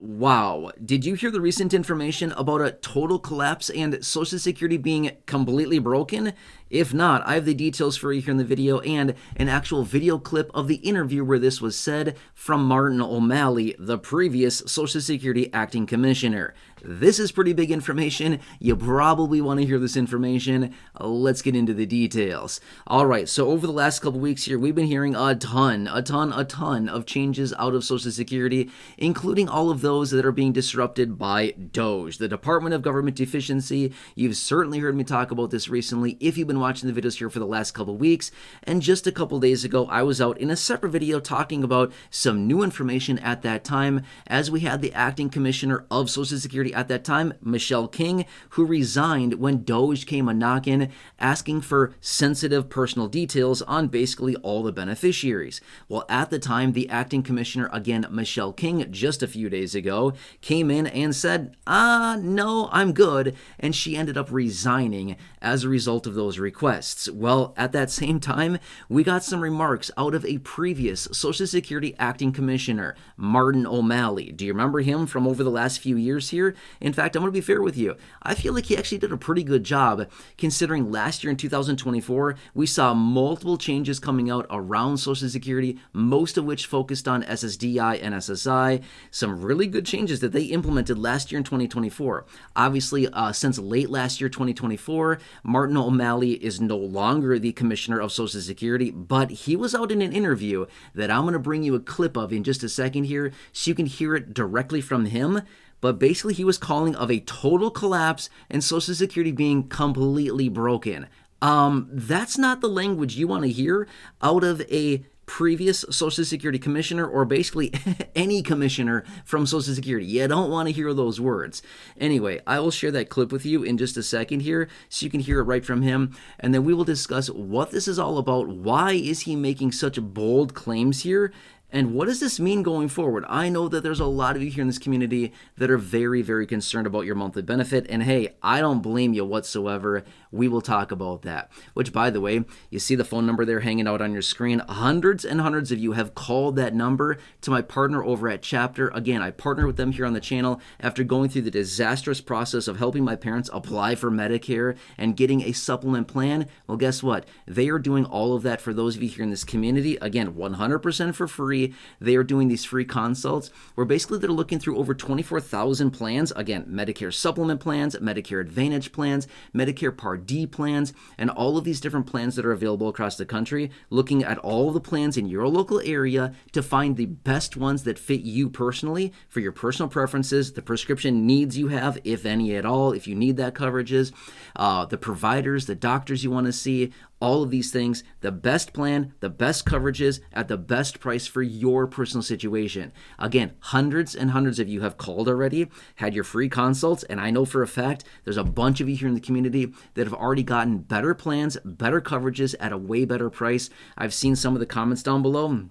Wow, did you hear the recent information about a total collapse and Social Security being completely broken? If not, I have the details for you here in the video and an actual video clip of the interview where this was said from Martin O'Malley, the previous Social Security Acting Commissioner. This is pretty big information. You probably want to hear this information. Let's get into the details. All right, so over the last couple weeks here, we've been hearing a ton of changes out of Social Security, including all of those that are being disrupted by DOGE, the Department of Government Efficiency. You've certainly heard me talk about this recently if you've been watching the videos here for the last couple weeks. And just a couple days ago, I was out in a separate video talking about some new information at that time, as we had the acting commissioner of Social Security at that time, Michelle King, who resigned when DOGE came a knockin', asking for sensitive personal details on basically all the beneficiaries. Well, at the time, the acting commissioner, again, Michelle King, just a few days ago, came in and said, no, I'm good, and she ended up resigning as a result of those requests. Well, at that same time, we got some remarks out of a previous Social Security acting commissioner, Martin O'Malley. Do you remember him from over the last few years here? In fact, I'm going to be fair with you. I feel like he actually did a pretty good job, considering last year in 2024, we saw multiple changes coming out around Social Security, most of which focused on SSDI and SSI. Some really good changes that they implemented last year in 2024. Obviously, since late last year, 2024, Martin O'Malley is no longer the commissioner of Social Security, but he was out in an interview that I'm going to bring you a clip of in just a second here so you can hear it directly from him. But basically, he was calling of a total collapse and Social Security being completely broken. That's not the language you want to hear out of a previous Social Security commissioner, or basically any commissioner from Social Security. You don't want to hear those words. Anyway, I will share that clip with you in just a second here so you can hear it right from him, and then we will discuss what this is all about. Why is he making such bold claims here? And what does this mean going forward? I know that there's a lot of you here in this community that are very concerned about your monthly benefit. And hey, I don't blame you whatsoever. We will talk about that. Which, by the way, you see the phone number there hanging out on your screen. Hundreds and hundreds of you have called that number to my partner over at Chapter. Again, I partner with them here on the channel after going through the disastrous process of helping my parents apply for Medicare and getting a supplement plan. Well, guess what? They are doing all of that for those of you here in this community. Again, 100% for free. They are doing these free consults where basically they're looking through over 24,000 plans. Again, Medicare Supplement Plans, Medicare Advantage Plans, Medicare Part D Plans, and all of these different plans that are available across the country, looking at all of the plans in your local area to find the best ones that fit you personally for your personal preferences, the prescription needs you have, if any at all, if you need that coverages, the providers, the doctors you want to see, all of these things, the best plan, the best coverages at the best price for your personal situation. Again, hundreds and hundreds of you have called already, had your free consults, and I know for a fact there's a bunch of you here in the community that have already gotten better plans, better coverages at a way better price. I've seen some of the comments down below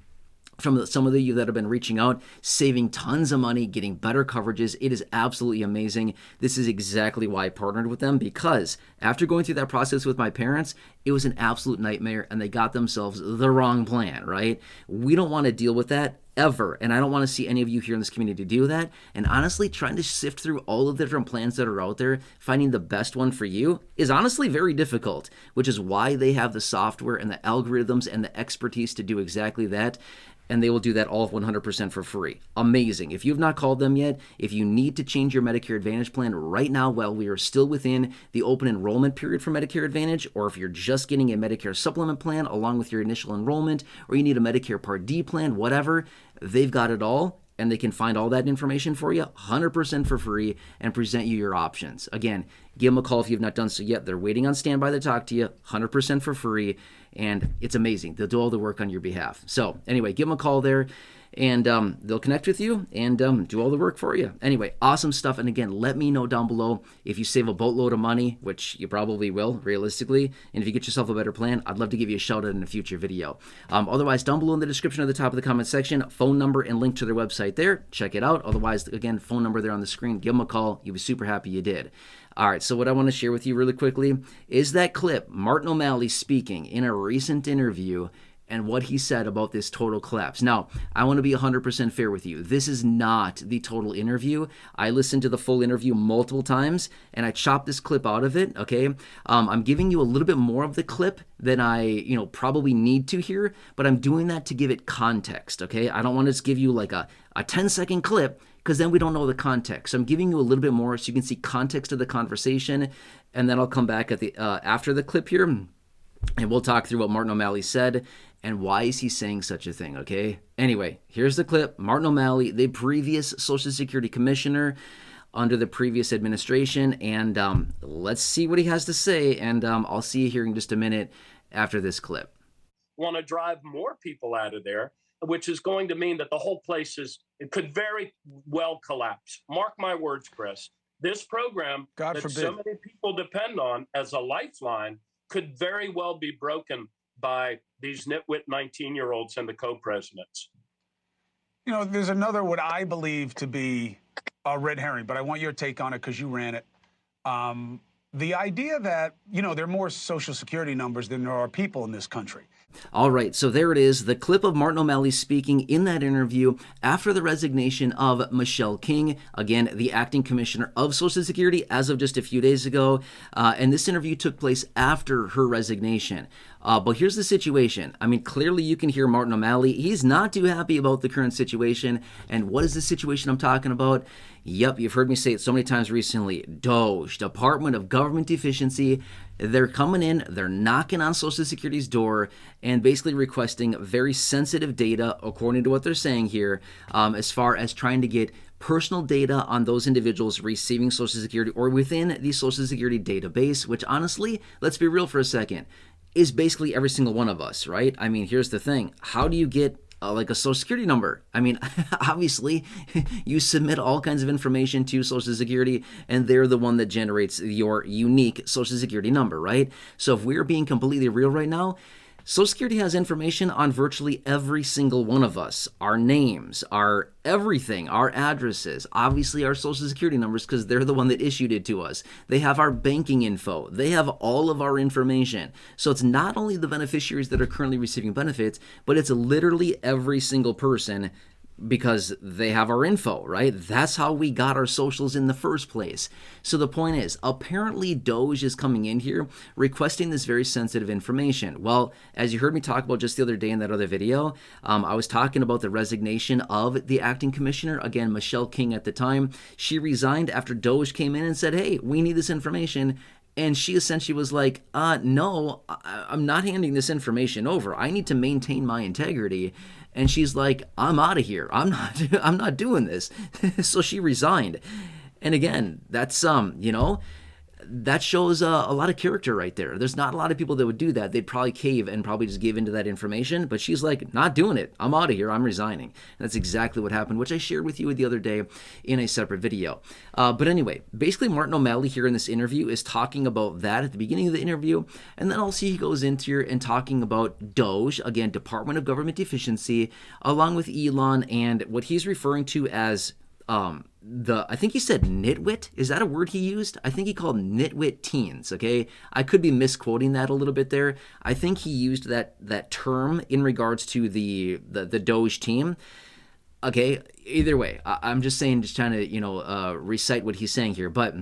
from some of you that have been reaching out, saving tons of money, getting better coverages. It is absolutely amazing. This is exactly why I partnered with them, because after going through that process with my parents, it was an absolute nightmare and they got themselves the wrong plan, right? We don't want to deal with that ever, and I don't want to see any of you here in this community do that. And honestly, trying to sift through all of the different plans that are out there, finding the best one for you is honestly very difficult, which is why they have the software and the algorithms and the expertise to do exactly that. And they will do that all 100% for free. Amazing. If you've not called them yet, if you need to change your Medicare Advantage plan right now while we are still within the open enrollment period for Medicare Advantage, or if you're just getting a Medicare Supplement plan along with your initial enrollment, or you need a Medicare Part D plan, whatever, they've got it all. And they can find all that information for you 100% for free and present you your options. Again, give them a call if you've not done so yet. They're waiting on standby to talk to you 100% for free. And it's amazing. They'll do all the work on your behalf. So anyway, give them a call there. And they'll connect with you and do all the work for you. Anyway, awesome stuff. And again, let me know down below if you save a boatload of money, which you probably will, realistically. And if you get yourself a better plan, I'd love to give you a shout out in a future video. Otherwise, down below in the description at the top of the comment section, phone number and link to their website there. Check it out. Otherwise, again, phone number there on the screen. Give them a call. You'll be super happy you did. All right, so what I want to share with you really quickly is that clip, Martin O'Malley speaking in a recent interview. and what he said about this total collapse. Now, I want to be 100% fair with you. This is not the total interview. I listened to the full interview multiple times, and I chopped this clip out of it, okay? I'm giving you a little bit more of the clip than I, probably need to here, but I'm doing that to give it context, okay? I don't want to just give you like a 10-second clip, because then we don't know the context. So I'm giving you a little bit more so you can see context of the conversation, and then I'll come back at the after the clip here, and we'll talk through what Martin O'Malley said and why is he saying such a thing, okay? Anyway, here's the clip. Martin O'Malley, the previous Social Security Commissioner under the previous administration, and let's see what he has to say, and I'll see you here in just a minute after this clip. Want to drive more people out of there, which is going to mean that the whole place it could very well collapse. Mark my words, Chris. This program God that forbid. so many people depend on as a lifeline could very well be broken by these nitwit 19-year-olds and the co-presidents. There's another what I believe to be a red herring, but I want your take on it because you ran it. The idea that, there are more Social Security numbers than there are people in this country. All right, so there it is, the clip of Martin O'Malley speaking in that interview after the resignation of Michelle King, again, the acting commissioner of Social Security as of just a few days ago. And this interview took place after her resignation. But here's the situation. I mean, clearly you can hear Martin O'Malley. He's not too happy about the current situation. And what is the situation I'm talking about? Yep, you've heard me say it so many times recently. DOGE, Department of Government Efficiency. They're coming in, they're knocking on Social Security's door and basically requesting very sensitive data, according to what they're saying here, as far as trying to get personal data on those individuals receiving Social Security or within the Social Security database, which honestly, let's be real for a second, is basically every single one of us, right? I mean, here's the thing. How do you get like a Social Security number? I mean, obviously, you submit all kinds of information to Social Security, and they're the one that generates your unique Social Security number, right? So if we're being completely real right now, Social Security has information on virtually every single one of us. Our names, our everything, our addresses, obviously our Social Security numbers because they're the one that issued it to us. They have our banking info. They have all of our information. So it's not only the beneficiaries that are currently receiving benefits, but it's literally every single person because they have our info, right? That's how we got our socials in the first place. So the point is, apparently DOGE is coming in here requesting this very sensitive information. Well, as you heard me talk about just the other day in that other video, I was talking about the resignation of the acting commissioner, again, Michelle King at the time. She resigned after DOGE came in and said, hey, we need this information. And she essentially was like, no, I'm not handing this information over. I need to maintain my integrity. And she's like, I'm out of here. I'm not doing this. So she resigned. And again, that's that shows a lot of character right there. There's not a lot of people that would do that. They'd probably cave and probably just give into that information. But she's like, not doing it. I'm out of here. I'm resigning. And that's exactly what happened, which I shared with you the other day in a separate video. But anyway, basically Martin O'Malley here in this interview is talking about that at the beginning of the interview. And then also he goes into here and talking about DOGE, again, Department of Government Efficiency, along with Elon and what he's referring to as I think he said nitwit. Is that a word he used? I think he called nitwit teens, okay? I could be misquoting that a little bit there. I think he used that term in regards to the DOGE team. Okay, either way, I'm just saying, just trying to, recite what he's saying here, but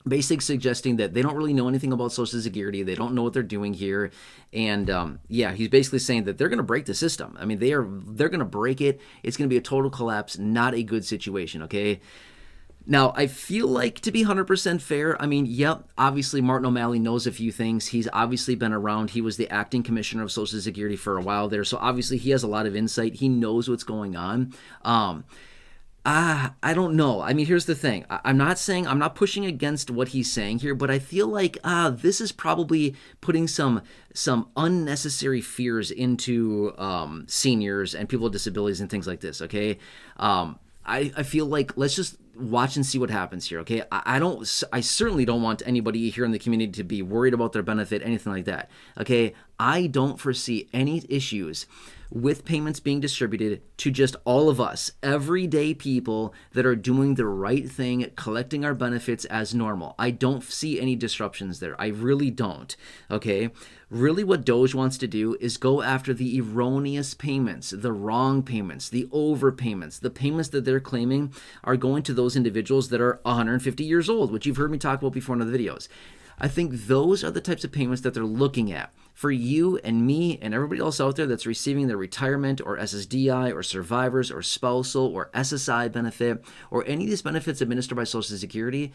basically suggesting that they don't really know anything about Social Security. They don't know what they're doing here. And he's basically saying that they're going to break the system. I mean, they're going to break it. It's going to be a total collapse, not a good situation, okay? Now, I feel like, to be 100% fair, I mean, yep, obviously Martin O'Malley knows a few things. He's obviously been around. He was the acting commissioner of Social Security for a while there. So obviously he has a lot of insight. He knows what's going on. I don't know. I mean, here's the thing. I'm not pushing against what he's saying here, but I feel like this is probably putting some unnecessary fears into seniors and people with disabilities and things like this, okay? I feel like let's just watch and see what happens here, okay? I certainly don't want anybody here in the community to be worried about their benefit, anything like that, okay? I don't foresee any issues with payments being distributed to just all of us, everyday people that are doing the right thing, collecting our benefits as normal. I don't see any disruptions there. I really don't. Okay? Really, what Doge wants to do is go after the erroneous payments, the wrong payments, the overpayments, the payments that they're claiming are going to those individuals that are 150 years old, which you've heard me talk about before in other videos. I think those are the types of payments that they're looking at for you and me and everybody else out there that's receiving their retirement or SSDI or survivors or spousal or SSI benefit or any of these benefits administered by Social Security.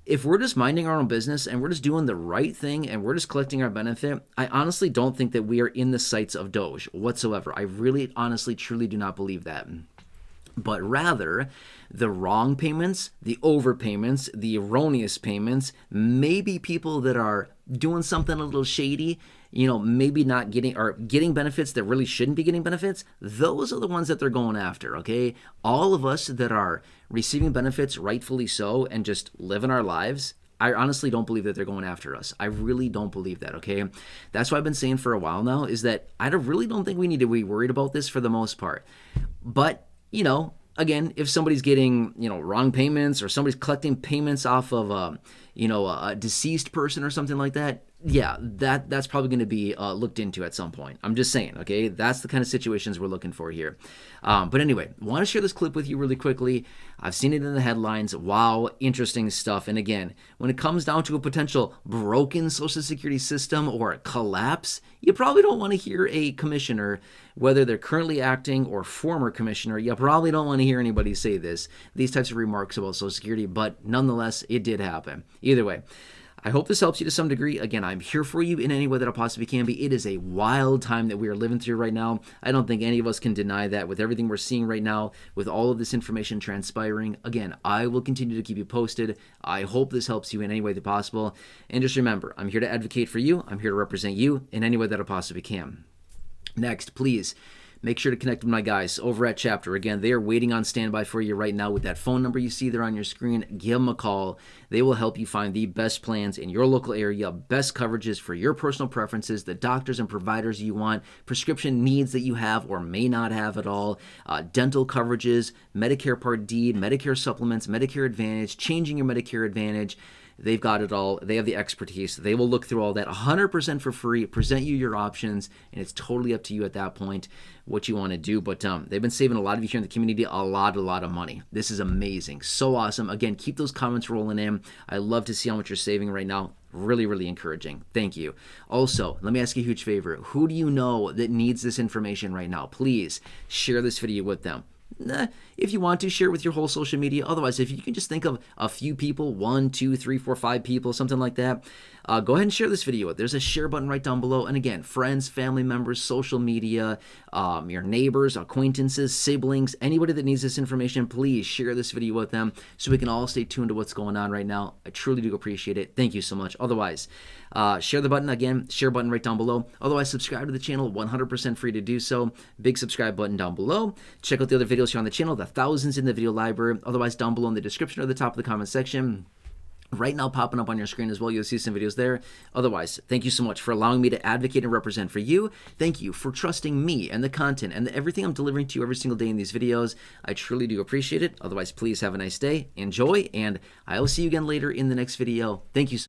If we're just minding our own business and we're just doing the right thing and we're just collecting our benefit, I honestly don't think that we are in the sights of Doge whatsoever. I really, honestly, truly do not believe that. But rather, the wrong payments, the overpayments, the erroneous payments, maybe people that are doing something a little shady, maybe not getting or getting benefits that really shouldn't be getting benefits, those are the ones that they're going after, okay? All of us that are receiving benefits rightfully so and just living our lives, I honestly don't believe that they're going after us. I really don't believe that, okay? That's what I've been saying for a while now, is that I really don't think we need to be worried about this for the most part. But, again, if somebody's getting, wrong payments or somebody's collecting payments off of, a deceased person or something like that, yeah, that's probably going to be looked into at some point. I'm just saying, okay? That's the kind of situations we're looking for here. But anyway, want to share this clip with you really quickly. I've seen it in the headlines. Wow, interesting stuff. And again, when it comes down to a potential broken Social Security system or a collapse, you probably don't want to hear a commissioner, whether they're currently acting or former commissioner, you probably don't want to hear anybody say these types of remarks about Social Security, but nonetheless, it did happen. Either way, I hope this helps you to some degree. Again, I'm here for you in any way that I possibly can be. It is a wild time that we are living through right now. I don't think any of us can deny that with everything we're seeing right now, with all of this information transpiring. Again, I will continue to keep you posted. I hope this helps you in any way that possible. And just remember, I'm here to advocate for you. I'm here to represent you in any way that I possibly can. Next, please make sure to connect with my guys over at Chapter. Again, they are waiting on standby for you right now with that phone number you see there on your screen. Give them a call. They will help you find the best plans in your local area, best coverages for your personal preferences, the doctors and providers you want, prescription needs that you have or may not have at all, dental coverages, Medicare Part D, Medicare Supplements, Medicare Advantage, changing your Medicare Advantage. They've got it all. They have the expertise. They will look through all that 100% for free, present you your options, and it's totally up to you at that point what you want to do. But they've been saving a lot of you here in the community a lot of money. This is amazing. So awesome. Again, keep those comments rolling in. I love to see how much you're saving right now. Really, really encouraging. Thank you. Also, let me ask you a huge favor. Who do you know that needs this information right now? Please share this video with them. If you want to, share it with your whole social media. Otherwise, if you can just think of a few people, 1, 2, 3, 4, 5 people, something like that, go ahead and share this video. There's a share button right down below. And again, friends, family members, social media, your neighbors, acquaintances, siblings, anybody that needs this information, please share this video with them so we can all stay tuned to what's going on right now. I truly do appreciate it. Thank you so much. Otherwise, share the button again, share button right down below. Otherwise, subscribe to the channel, 100% free to do so. Big subscribe button down below. Check out the other videos here on the channel, the thousands in the video library. Otherwise, down below in the description or the top of the comment section. Right now popping up on your screen as well. You'll see some videos there. Otherwise, thank you so much for allowing me to advocate and represent for you. Thank you for trusting me and the content and everything I'm delivering to you every single day in these videos. I truly do appreciate it. Otherwise, please have a nice day. Enjoy, and I will see you again later in the next video. Thank you so